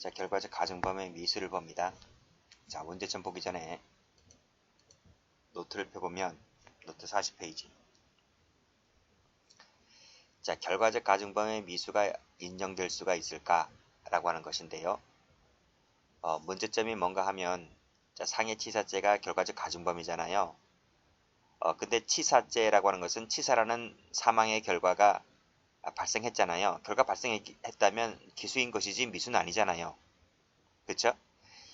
자, 결과적 가정범의 미수를 봅니다. 자, 문제점 보기 전에 노트를 펴보면 노트 40페이지. 자, 결과적 가정범의 미수가 인정될 수가 있을까? 라고 하는 것인데요. 문제점이 뭔가 하면 자, 상해 치사죄가 결과적 가중범이잖아요. 근데 치사죄라고 하는 것은 치사라는 사망의 결과가 발생했잖아요. 결과 발생했다면 기수인 것이지 미수는 아니잖아요. 그렇죠?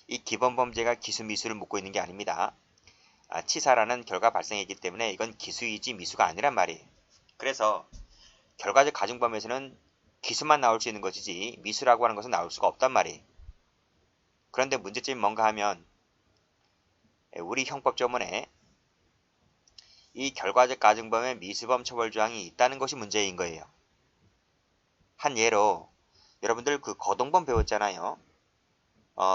이 기본범죄가 기수 미수를 묻고 있는 게 아닙니다. 치사라는 결과 발생했기 때문에 이건 기수이지 미수가 아니란 말이에요. 그래서 결과적 가중범에서는 기수만 나올 수 있는 것이지 미수라고 하는 것은 나올 수가 없단 말이에요. 그런데 문제점이 뭔가 하면 우리 형법조문에 이 결과적 가중범의 미수범 처벌조항이 있다는 것이 문제인 거예요. 한 예로 여러분들 그 거동범 배웠잖아요.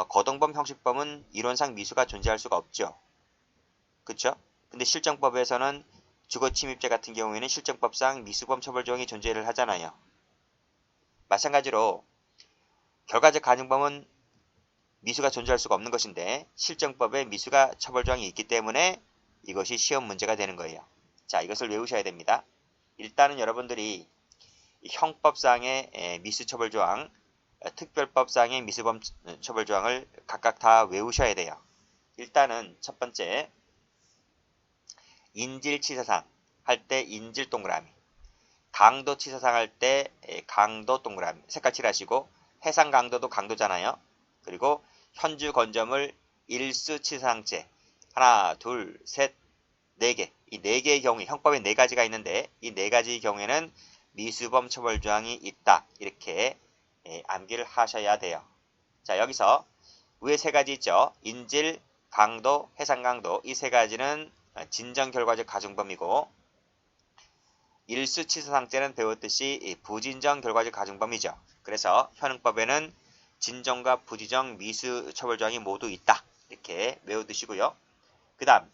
거동범 형식범은 이론상 미수가 존재할 수가 없죠. 그쵸? 근데 실정법에서는 주거침입죄 같은 경우에는 실정법상 미수범 처벌조항이 존재를 하잖아요. 마찬가지로 결과적 가중범은 미수가 존재할 수가 없는 것인데 실정법에 미수가 처벌조항이 있기 때문에 이것이 시험 문제가 되는 거예요. 자, 이것을 외우셔야 됩니다. 일단은 여러분들이 형법상의 미수 처벌조항, 특별법상의 미수범 처벌조항을 각각 다 외우셔야 돼요. 일단은 첫 번째, 인질치사상 할 때 인질 동그라미, 강도치사상 할 때 강도 동그라미, 색깔 칠하시고, 해상 강도도 강도잖아요. 그리고 현주 건조물 일수치사상죄, 하나, 둘, 셋, 네 개. 이 네 개의 경우에 형법에 네 가지가 있는데 이 네 가지의 경우에는 미수범 처벌조항이 있다. 이렇게 암기를 하셔야 돼요. 자, 여기서 위에 세 가지 있죠. 인질, 강도, 해상강도. 이 세 가지는 진정결과적 가중범이고 일수치사상죄는 배웠듯이 부진정 결과적 가중범이죠. 그래서 현행법에는 진정과 부지정 미수 처벌조항이 모두 있다. 이렇게 외워두시고요. 그 다음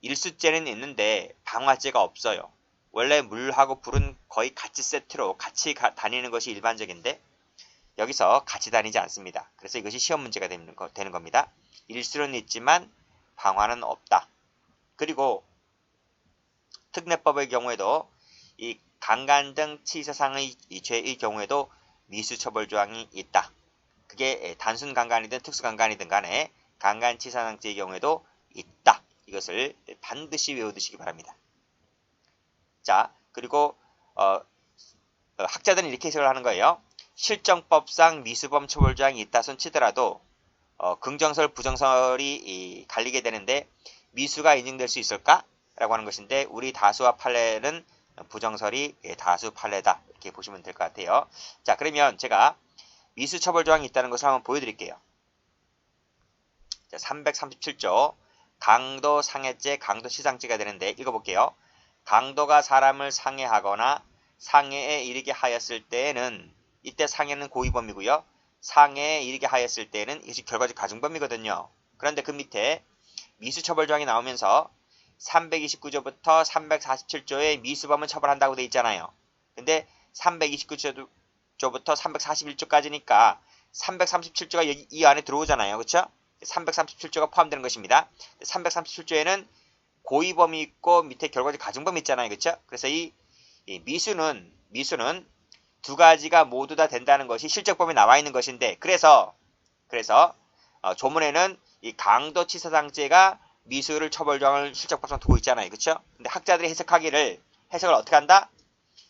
일수죄는 있는데 방화죄가 없어요. 원래 물하고 불은 거의 같이 세트로 같이 다니는 것이 일반적인데 여기서 같이 다니지 않습니다. 그래서 이것이 시험 문제가 되는 겁니다. 일수는 있지만 방화는 없다. 그리고 특례법의 경우에도 이 강간 등 치사상의 죄의 경우에도 미수처벌조항이 있다. 그게 단순 강간이든 특수 강간이든 간에 강간치사상죄의 경우에도 있다. 이것을 반드시 외워두시기 바랍니다. 자, 그리고 학자들은 이렇게 해석을 하는 거예요. 실정법상 미수범 처벌조항이 있다 손 치더라도 긍정설, 부정설이 갈리게 되는데 미수가 인정될 수 있을까? 라고 하는 것인데 우리 다수와 판례는 부정설이 다수 판례다. 이렇게 보시면 될 것 같아요. 자, 그러면 제가 미수 처벌조항이 있다는 것을 한번 보여드릴게요. 자, 337조 강도 상해죄, 강도 시상죄가 되는데 읽어볼게요. 강도가 사람을 상해하거나 상해에 이르게 하였을 때에는 이때 상해는 고의범이고요. 상해에 이르게 하였을 때에는 이것이 결과적 가중범이거든요. 그런데 그 밑에 미수처벌조항이 나오면서 329조부터 347조의 미수범은 처벌한다고 되어 있잖아요. 근데 329조부터 341조까지니까 337조가 이 안에 들어오잖아요. 그렇죠? 337조가 포함되는 것입니다. 337조에는 고의범이 있고 밑에 결과적 가중범이 있잖아요. 그렇죠? 그래서 이 미수는 두 가지가 모두 다 된다는 것이 실적법에 나와 있는 것인데 그래서 조문에는 이 강도치사상죄가 미수를 처벌조항을 실적법상 두고 있잖아요. 그렇죠? 근데 학자들이 해석을 어떻게 한다?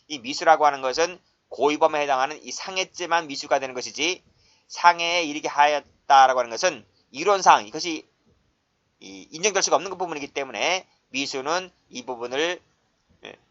이 미수라고 하는 것은 고의범에 해당하는 이 상해죄만 미수가 되는 것이지 상해에 이르게 하였다라고 하는 것은 이론상 이것이 인정될 수가 없는 부분이기 때문에 미수는 이 부분을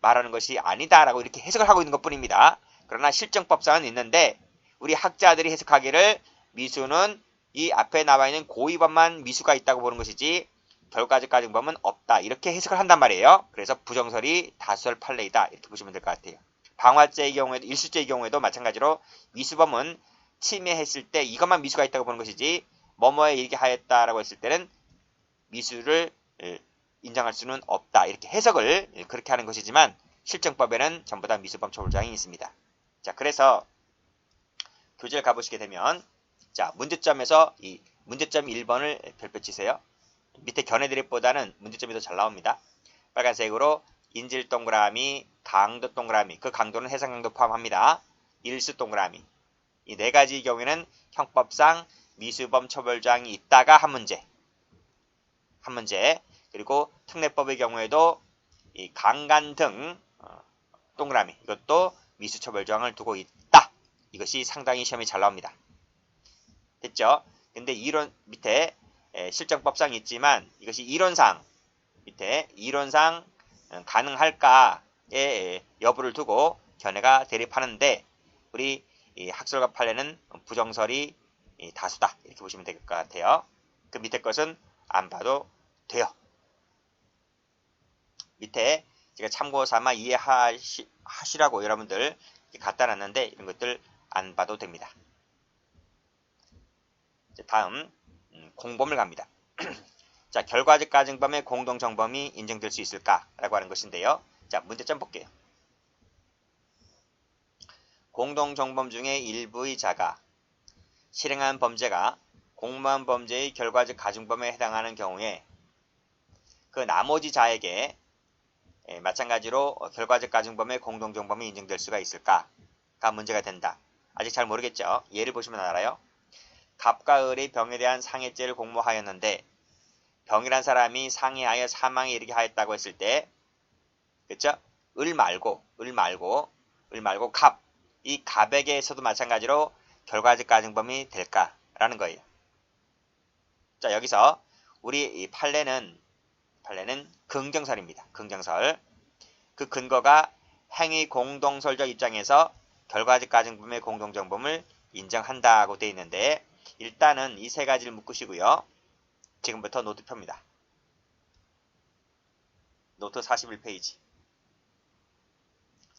말하는 것이 아니다라고 이렇게 해석을 하고 있는 것뿐입니다. 그러나 실정법상은 있는데 우리 학자들이 해석하기를 미수는 이 앞에 나와 있는 고의범만 미수가 있다고 보는 것이지 결과적 가중범은 없다. 이렇게 해석을 한단 말이에요. 그래서 부정설이 다수설 판례이다. 이렇게 보시면 될 것 같아요. 방화죄의 경우에도 일수죄의 경우에도 마찬가지로 미수범은 침해했을 때 이것만 미수가 있다고 보는 것이지 뭐뭐에 이르게 하였다라고 했을 때는 미수를 인정할 수는 없다. 이렇게 해석을 그렇게 하는 것이지만 실정법에는 전부 다 미수범 처벌조항이 있습니다. 자, 그래서 교재를 가보시게 되면 자, 문제점에서 이 문제점 1번을 별표 치세요. 밑에 견해 드립보다는 문제점이 더 잘 나옵니다. 빨간색으로 인질 동그라미, 강도 동그라미, 그 강도는 해상 강도 포함합니다. 일수 동그라미. 이 네 가지 경우에는 형법상 미수범 처벌조항이 있다가 한 문제. 한 문제. 그리고 특례법의 경우에도 이 강간 등 동그라미. 이것도 미수 처벌조항을 두고 있다. 이것이 상당히 시험이 잘 나옵니다. 됐죠? 근데 이론 밑에 실정법상 있지만 이것이 이론상 밑에 이론상 가능할까의 여부를 두고 견해가 대립하는데 우리 학설과 판례는 부정설이 다수다 이렇게 보시면 될 것 같아요. 그 밑에 것은 안 봐도 돼요. 밑에 제가 참고 삼아 이해하시라고 여러분들 갖다 놨는데 이런 것들 안 봐도 됩니다. 다음 공범을 갑니다. 자, 결과적 가정범의 공동정범이 인정될 수 있을까라고 하는 것인데요. 자, 문제점 볼게요. 공동정범 중에 일부의 자가 실행한 범죄가 공모한 범죄의 결과적 가중범에 해당하는 경우에 그 나머지 자에게 마찬가지로 결과적 가중범의 공동정범이 인정될 수가 있을까가 문제가 된다. 아직 잘 모르겠죠? 예를 보시면 알아요. 갑과 을이 병에 대한 상해죄를 공모하였는데 병이란 사람이 상해하여 사망에 이르게 하였다고 했을 때, 그쵸? 을 말고 갑. 이 갑에게서도 마찬가지로 결과적 가중범이 될까라는 거예요. 자, 여기서 우리 이 판례는 긍정설입니다. 긍정설. 그 근거가 행위 공동설적 입장에서 결과적 가중범의 공동정범을 인정한다고 되어 있는데 일단은 이 세 가지를 묶으시고요. 지금부터 노트 펴입니다. 노트 41페이지.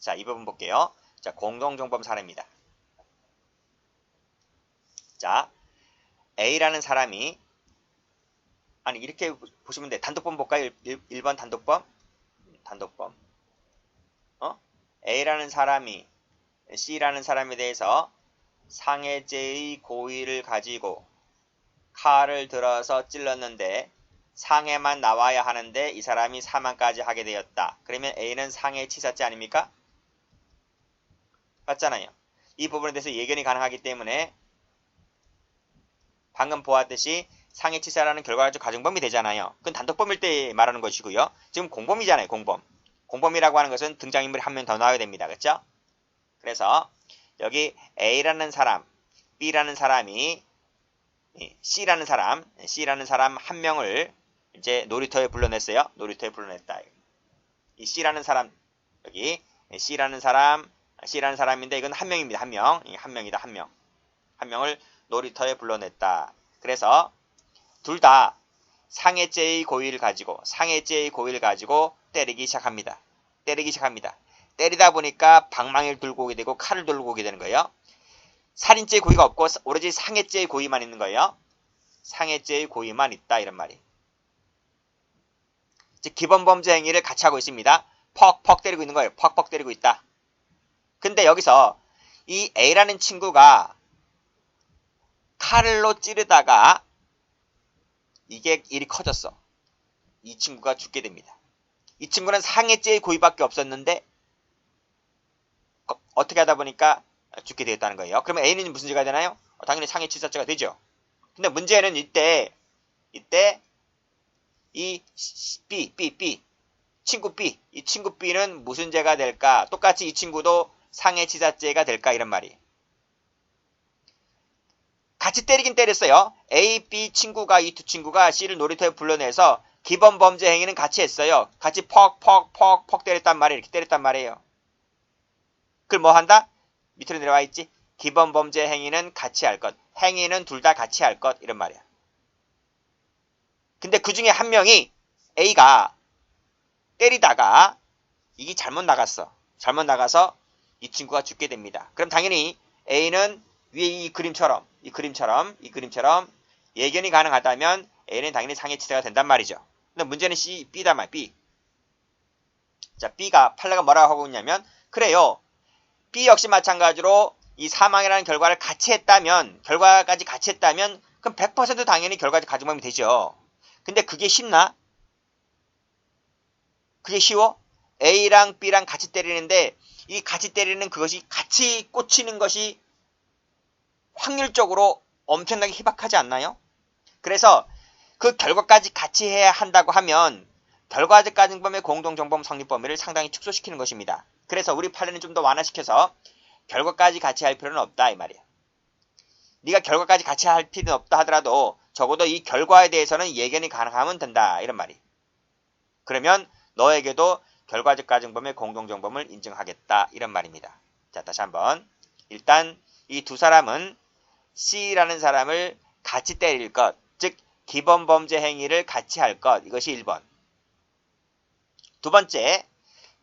자, 이 부분 볼게요. 자, 공동정범 사례입니다. 자, A라는 사람이 아니 이렇게 보시면 돼. 단독범 볼까요? 1번 단독범. A라는 사람이 C라는 사람에 대해서 상해죄의 고의를 가지고 칼을 들어서 찔렀는데 상해만 나와야 하는데 이 사람이 사망까지 하게 되었다. 그러면 A는 상해치사죄 아닙니까? 맞잖아요. 이 부분에 대해서 예견이 가능하기 때문에 방금 보았듯이 상해치사라는 결과적 가중범이 되잖아요. 그건 단독범일 때 말하는 것이고요. 지금 공범이잖아요. 공범. 공범이라고 하는 것은 등장인물이 한 명 더 나와야 됩니다. 그렇죠? 그래서 여기 A라는 사람, B라는 사람이 C라는 사람 한 명을 이제 놀이터에 불러냈어요. 놀이터에 불러냈다. 이 C라는 사람, 여기 C라는 사람인데 이건 한 명입니다. 한 명. 한 명이다. 한 명. 한 명을 놀이터에 불러냈다. 그래서 둘 다 상해죄의 고의를 가지고 때리기 시작합니다. 때리다 보니까 방망이를 들고 오게 되고 칼을 들고 오게 되는 거예요. 살인죄의 고의가 없고 오로지 상해죄의 고의만 있는 거예요. 상해죄의 고의만 있다 이런 말이. 즉 기본 범죄 행위를 같이 하고 있습니다. 퍽퍽 때리고 있는 거예요. 퍽퍽 때리고 있다. 근데 여기서 이 A라는 친구가 칼로 찌르다가 이게 일이 커졌어. 이 친구가 죽게 됩니다. 이 친구는 상해죄의 고의밖에 없었는데 어떻게 하다 보니까 죽게 되었다는 거예요. 그러면 A는 무슨 죄가 되나요? 당연히 상해치사죄가 되죠. 근데 문제는 이때 이 친구 B, 이 친구 B는 무슨 죄가 될까? 똑같이 이 친구도 상해치사죄가 될까? 이런 말이. 같이 때리긴 때렸어요. A, B 친구가 이 두 친구가 C를 놀이터에 불러내서 기본 범죄 행위는 같이 했어요. 같이 퍽 때렸단 말이에요. 이렇게 때렸단 말이에요. 그걸 뭐 한다? 밑으로 내려와 있지. 기본 범죄 행위는 같이 할 것. 행위는 둘 다 같이 할 것. 이런 말이야. 근데 그 중에 한 명이 A가 때리다가 이게 잘못 나가서 이 친구가 죽게 됩니다. 그럼 당연히 A는 위에 이 그림처럼 예견이 가능하다면 A는 당연히 상해치사가 된단 말이죠. 근데 문제는 B다 말 B. 자, B가 판례가 뭐라고 하고 있냐면 그래요. B 역시 마찬가지로 이 사망이라는 결과를 같이 했다면, 결과까지 같이 했다면, 그럼 100% 당연히 결과적 가중범위 되죠. 근데 그게 쉽나? 그게 쉬워? A랑 B랑 같이 때리는데, 이 같이 때리는 그것이 같이 꽂히는 것이 확률적으로 엄청나게 희박하지 않나요? 그래서 그 결과까지 같이 해야 한다고 하면 결과적 가중범위의 공동정범 성립 범위를 상당히 축소시키는 것입니다. 그래서 우리 판례는 좀 더 완화시켜서 결과까지 같이 할 필요는 없다 이 말이야. 네가 결과까지 같이 할 필요는 없다 하더라도 적어도 이 결과에 대해서는 예견이 가능하면 된다 이런 말이. 그러면 너에게도 결과적 가중범위의 공동정범을 인정하겠다 이런 말입니다. 자, 다시 한번. 일단 이 두 사람은 C라는 사람을 같이 때릴 것, 즉 기본 범죄 행위를 같이 할 것, 이것이 1번. 두 번째,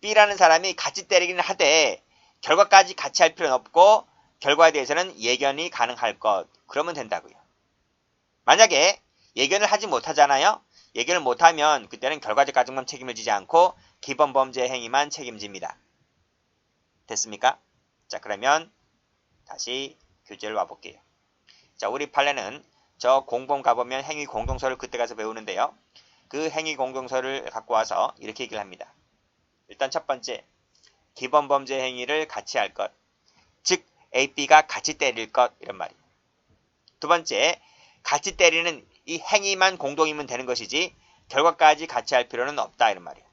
B라는 사람이 같이 때리기는 하되 결과까지 같이 할 필요는 없고 결과에 대해서는 예견이 가능할 것, 그러면 된다고요. 만약에 예견을 하지 못하잖아요. 예견을 못하면 그때는 결과적 가중범 책임을 지지 않고 기본 범죄 행위만 책임집니다. 됐습니까? 자, 그러면 다시 교재를 와볼게요. 자, 우리 판례는 저 공범 가보면 행위 공동서를 그때 가서 배우는데요. 그 행위 공동서를 갖고 와서 이렇게 얘기를 합니다. 일단 첫 번째, 기본 범죄 행위를 같이 할 것, 즉 A, B가 같이 때릴 것 이런 말이에요. 두 번째, 같이 때리는 이 행위만 공동이면 되는 것이지 결과까지 같이 할 필요는 없다 이런 말이에요.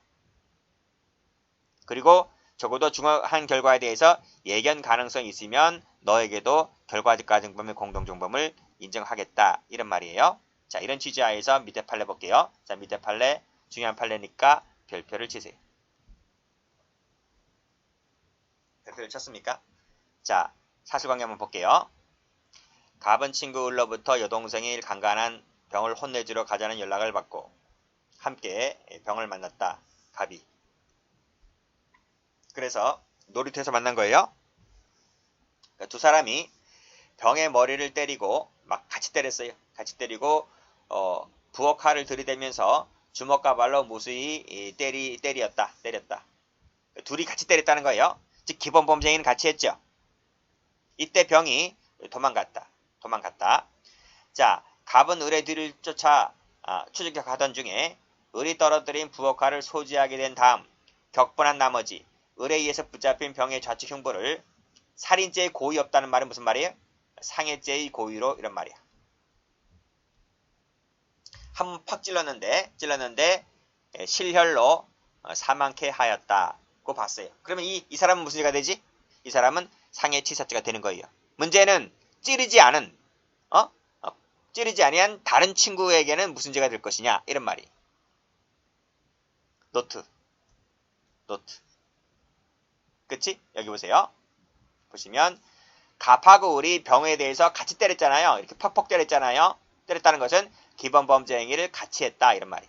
그리고 적어도 중요한 결과에 대해서 예견 가능성이 있으면 너에게도 결과적 가중범의 공동정범을 인정하겠다 이런 말이에요. 자, 이런 취지하에서 밑에 판례 볼게요. 자, 밑에 판례 중요한 판례니까 별표를 치세요. 별표를 쳤습니까? 자, 사실관계 한번 볼게요. 갑은 친구 을로부터 여동생이 간간한 병을 혼내주러 가자는 연락을 받고 함께 병을 만났다. 갑이. 그래서 놀이터에서 만난 거예요. 그러니까 두 사람이 병의 머리를 때리고 막 같이 때렸어요. 같이 때리고 부엌 칼을 들이대면서 주먹과 발로 무수히 때렸다. 둘이 같이 때렸다는 거예요. 즉 기본 범죄행위는 같이 했죠. 이때 병이 도망갔다. 자, 갑은 을의 뒤를 쫓아 추적하던 중에 을이 떨어뜨린 부엌 칼을 소지하게 된 다음 격분한 나머지 을에 의해서 붙잡힌 병의 좌측 흉부를 살인죄의 고의 없다는 말은 무슨 말이에요? 상해죄의 고의로 이런 말이야. 한 번 팍 찔렀는데 실혈로 사망케 하였다고 봤어요. 그러면 이 사람은 무슨 죄가 되지? 이 사람은 상해치사죄가 되는 거예요. 문제는 찌르지 아니한 다른 친구에게는 무슨 죄가 될 것이냐 이런 말이. 노트. 그치? 여기 보세요. 보시면 갑하고 을이 병에 대해서 같이 때렸잖아요. 이렇게 퍽퍽 때렸잖아요. 때렸다는 것은 기본 범죄 행위를 같이 했다 이런 말이.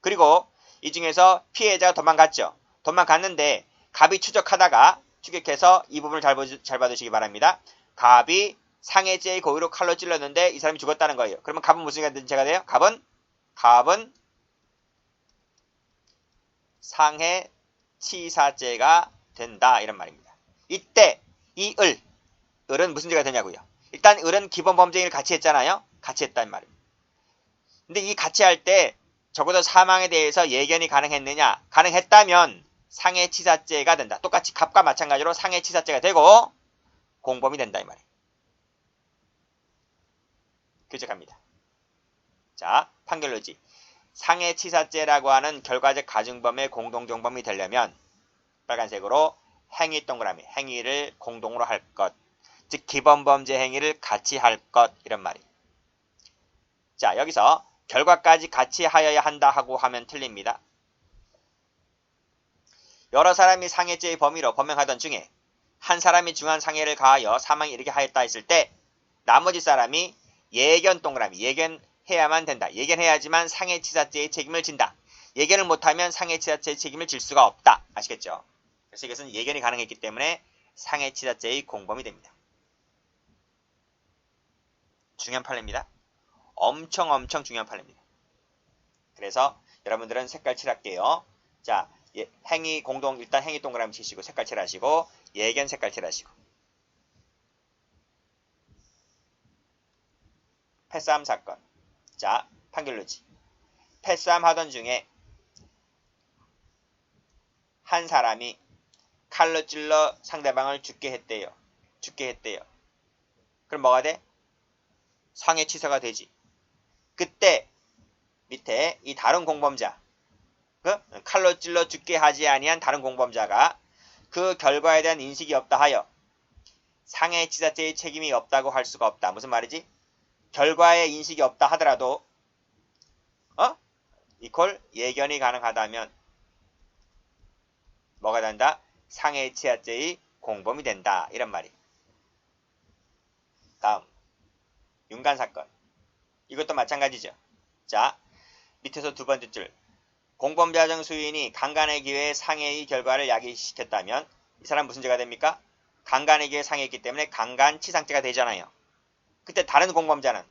그리고 이 중에서 피해자가 도망갔죠. 도망갔는데 갑이 추격해서 이 부분을 잘 봐두시기 바랍니다. 갑이 상해죄의 고의로 칼로 찔렀는데 이 사람이 죽었다는 거예요. 그러면 갑은 무슨 죄가 돼요? 갑은 상해치사죄가 된다 이런 말입니다. 이때 이 을은 무슨 죄가 되냐고요. 일단 을은 기본 범죄행위를 같이 했잖아요. 같이 했단 말입니다. 근데 이 같이 할 때 적어도 사망에 대해서 예견이 가능했느냐? 가능했다면 상해치사죄가 된다. 똑같이 갑과 마찬가지로 상해치사죄가 되고 공범이 된다 이 말이에요. 규칙합니다. 자, 판결로지. 상해치사죄라고 하는 결과적 가중범의 공동정범이 되려면 빨간색으로 행위 동그라미, 행위를 공동으로 할 것, 즉 기본범죄 행위를 같이 할 것 이런 말이에요. 자, 여기서 결과까지 같이 하여야 한다 하고 하면 틀립니다. 여러 사람이 상해죄의 범위로 범행하던 중에 한 사람이 중한 상해를 가하여 사망에 이르게 하였다 했을 때 나머지 사람이 예견 동그라미, 예견해야만 된다. 예견해야지만 상해치사죄의 책임을 진다. 예견을 못하면 상해치사죄의 책임을 질 수가 없다. 아시겠죠? 그래서 이것은 예견이 가능했기 때문에 상해치사죄의 공범이 됩니다. 중요한 판례입니다. 엄청 중요한 판례입니다. 그래서 여러분들은 색깔 칠할게요. 자, 행위 공동 일단 행위 동그라미 치시고 색깔 칠하시고 예견 색깔 칠하시고 패싸움 사건. 자, 판결로지. 패싸움 하던 중에 한 사람이 칼로 찔러 상대방을 죽게 했대요. 그럼 뭐가 돼? 상해치사가 되지. 그때 밑에 이 다른 공범자, 칼로 찔러 죽게 하지 아니한 다른 공범자가 그 결과에 대한 인식이 없다 하여 상해치사죄의 책임이 없다고 할 수가 없다. 무슨 말이지? 결과에 인식이 없다 하더라도 이퀄 예견이 가능하다면 뭐가 된다? 상해치사죄의 공범이 된다. 이런 말이. 다음 윤관사건. 이것도 마찬가지죠. 자, 밑에서 두 번째 줄. 공범자정 수인이 강간의 기회에 상해의 결과를 야기시켰다면 이 사람 무슨 죄가 됩니까? 강간의 기회에 상해했기 때문에 강간치상죄가 되잖아요. 그때 다른 공범자는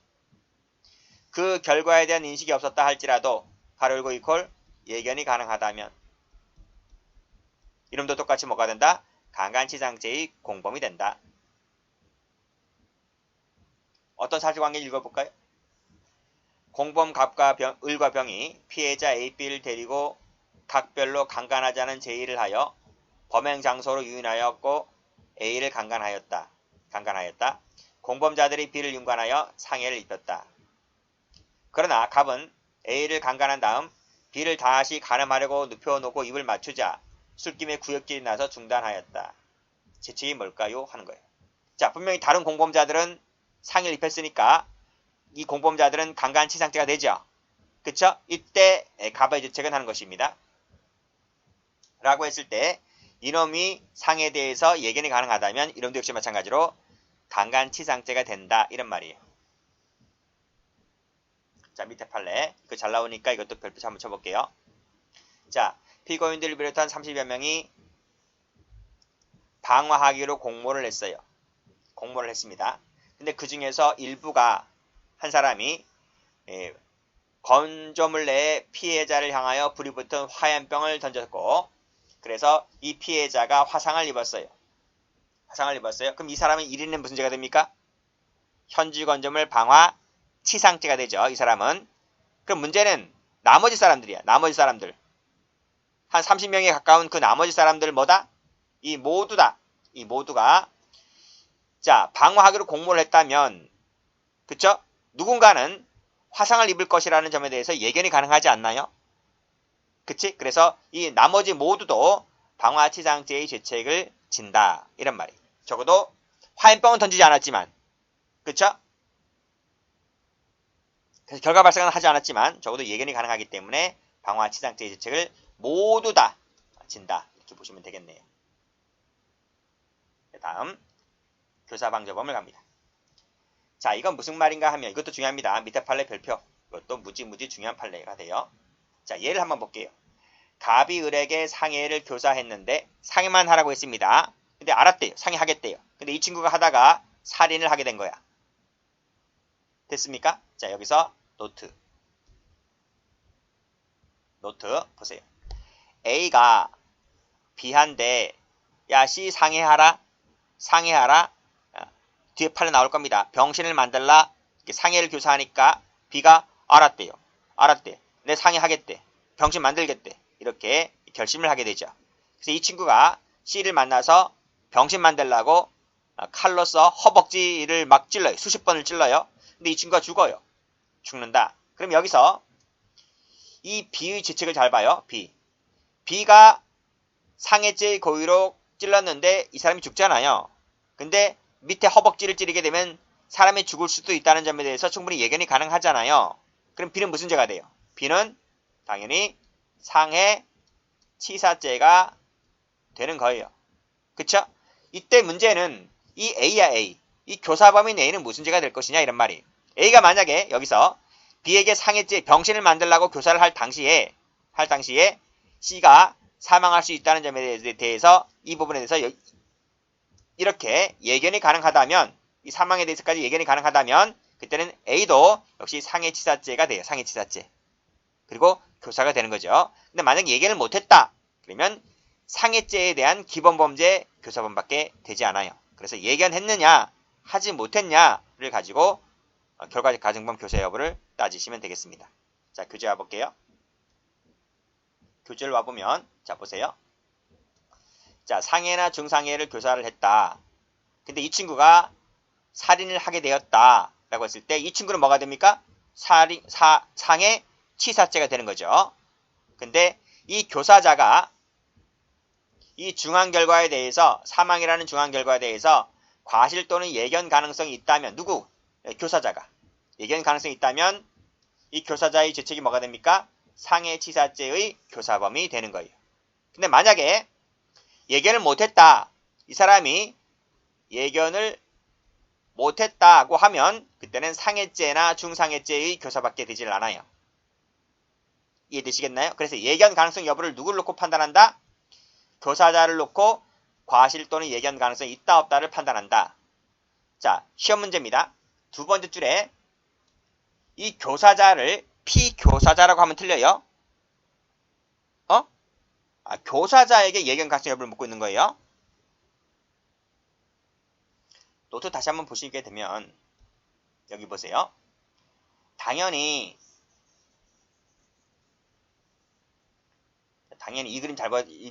그 결과에 대한 인식이 없었다 할지라도 가로 열고 이퀄 예견이 가능하다면 이름도 똑같이 뭐가 된다? 강간치상죄의 공범이 된다. 어떤 사실관계를 읽어볼까요? 공범 갑과 을과 병이 피해자 A, B를 데리고 각별로 강간하자는 제의를 하여 범행 장소로 유인하였고 A를 강간하였다. 공범자들이 B를 윤관하여 상해를 입혔다. 그러나 갑은 A를 강간한 다음 B를 다시 간음하려고 눕혀놓고 입을 맞추자 술김에 구역질이 나서 중단하였다. 죄책이 뭘까요? 하는 거예요. 자, 분명히 다른 공범자들은 상해를 입혔으니까 이 공범자들은 강간치상죄가 되죠. 그쵸? 이때 갑의 죄책은 하는 것입니다. 라고 했을 때 이놈이 상해에 대해서 예견이 가능하다면 이놈도 역시 마찬가지로 강간치상죄가 된다. 이런 말이에요. 자, 밑에 판례. 이거 잘 나오니까 이것도 별표 한번 쳐볼게요. 자, 피고인들을 비롯한 30여 명이 방화하기로 공모를 했어요. 공모를 했습니다. 근데 그 중에서 일부가 한 사람이 건조물 내에 피해자를 향하여 불이 붙은 화염병을 던졌고 그래서 이 피해자가 화상을 입었어요. 그럼 이 사람은 1인은 무슨 죄가 됩니까? 현주 건조물 방화 치상죄가 되죠. 이 사람은. 그럼 문제는 나머지 사람들이야. 나머지 사람들. 한 30명에 가까운 그 나머지 사람들 뭐다? 이 모두가 자, 방화하기로 공모를 했다면 그쵸? 누군가는 화상을 입을 것이라는 점에 대해서 예견이 가능하지 않나요? 그치? 그래서 이 나머지 모두도 방화치상죄의 죄책을 진다. 이런 말이에요. 적어도 화염병은 던지지 않았지만 그쵸? 그래서 결과 발생은 하지 않았지만 적어도 예견이 가능하기 때문에 방화치상죄의 죄책을 모두 다 진다. 이렇게 보시면 되겠네요. 다음 교사방조범을 갑니다. 자, 이건 무슨 말인가 하면 이것도 중요합니다. 밑에 판례 별표. 이것도 무지 중요한 판례가 돼요. 자, 예를 한번 볼게요. 갑이 을에게 상해를 교사했는데 상해만 하라고 했습니다. 근데 알았대요. 상해하겠대요. 근데 이 친구가 하다가 살인을 하게 된 거야. 됐습니까? 자, 여기서 노트 보세요. A가 B한테 야, C 상해하라. 뒤에 판례 나올 겁니다. 병신을 만들라. 상해를 교사하니까 B가 알았대. 내 상해하겠대. 병신 만들겠대. 이렇게 결심을 하게 되죠. 그래서 이 친구가 C를 만나서 병신 만들라고 칼로서 허벅지를 막 찔러요. 수십 번을 찔러요. 근데 이 친구가 죽는다. 그럼 여기서 이 B의 죄책을 잘 봐요. B가 상해죄의 고의로 찔렀는데 이 사람이 죽잖아요. 근데 밑에 허벅지를 찌르게 되면 사람이 죽을 수도 있다는 점에 대해서 충분히 예견이 가능하잖아요. 그럼 B는 무슨 죄가 돼요? B는 당연히 상해치사죄가 되는 거예요. 그쵸? 이때 문제는 이 A야 A. 이 교사범인 A는 무슨 죄가 될 것이냐 이런 말이에요. A가 만약에 여기서 B에게 상해죄 병신을 만들라고 교사를 할 당시에 C가 사망할 수 있다는 점에 대해서 이 부분에 대해서 이렇게 예견이 가능하다면 이 사망에 대해서까지 예견이 가능하다면 그때는 A도 역시 상해치사죄가 돼요. 상해치사죄. 그리고 교사가 되는 거죠. 근데 만약에 예견을 못했다. 그러면 상해죄에 대한 기본범죄 교사범밖에 되지 않아요. 그래서 예견했느냐 하지 못했냐를 가지고 결과적 가중범 교사 여부를 따지시면 되겠습니다. 자, 교재 와볼게요. 교재를 와보면 자 보세요. 자, 상해나 중상해를 교사를 했다. 근데 이 친구가 살인을 하게 되었다 라고 했을 때 이 친구는 뭐가 됩니까? 상해 치사죄가 되는 거죠. 근데 이 교사자가 이 중한 결과에 대해서 사망이라는 중한 결과에 대해서 과실 또는 예견 가능성이 있다면 누구? 교사자가 예견 가능성이 있다면 이 교사자의 죄책이 뭐가 됩니까? 상해치사죄의 교사범이 되는 거예요. 근데 만약에 예견을 못했다. 이 사람이 예견을 못했다고 하면 그때는 상해죄나 중상해죄의 교사밖에 되질 않아요. 이해되시겠나요? 그래서 예견 가능성 여부를 누구를 놓고 판단한다? 교사자를 놓고 과실 또는 예견 가능성이 있다 없다를 판단한다. 자, 시험 문제입니다. 두 번째 줄에 이 교사자를 피교사자라고 하면 틀려요. 교사자에게 예견 가능성 여부를 묻고 있는 거예요. 노트 다시 한번 보시게 되면 여기 보세요. 당연히 이 그림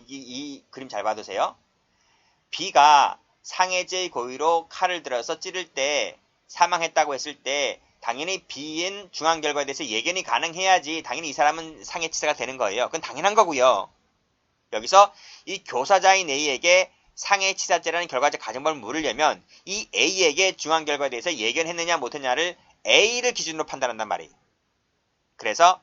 이 그림 잘 봐두세요. B가 상해죄의 고의로 칼을 들어서 찌를 때 사망했다고 했을 때 당연히 B인 중한 결과에 대해서 예견이 가능해야지 당연히 이 사람은 상해치사가 되는 거예요. 그건 당연한 거고요. 여기서 이 교사자인 A에게 상해치사죄라는 결과적 가정법을 물으려면 이 A에게 중한 결과에 대해서 예견했느냐 못했느냐를 A를 기준으로 판단한단 말이에요. 그래서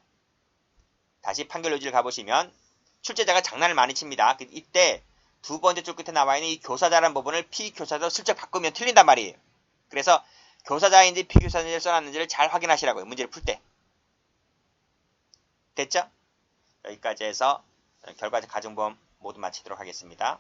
다시 판결 요지를 가보시면 출제자가 장난을 많이 칩니다. 이때 두 번째 줄 끝에 나와 있는 이 교사자라는 부분을 피교사자로 슬쩍 바꾸면 틀린단 말이에요. 그래서 교사자인지 피교사자인지를 써놨는지를 잘 확인하시라고요. 문제를 풀 때. 됐죠? 여기까지 해서 결과적 가정범 모두 마치도록 하겠습니다.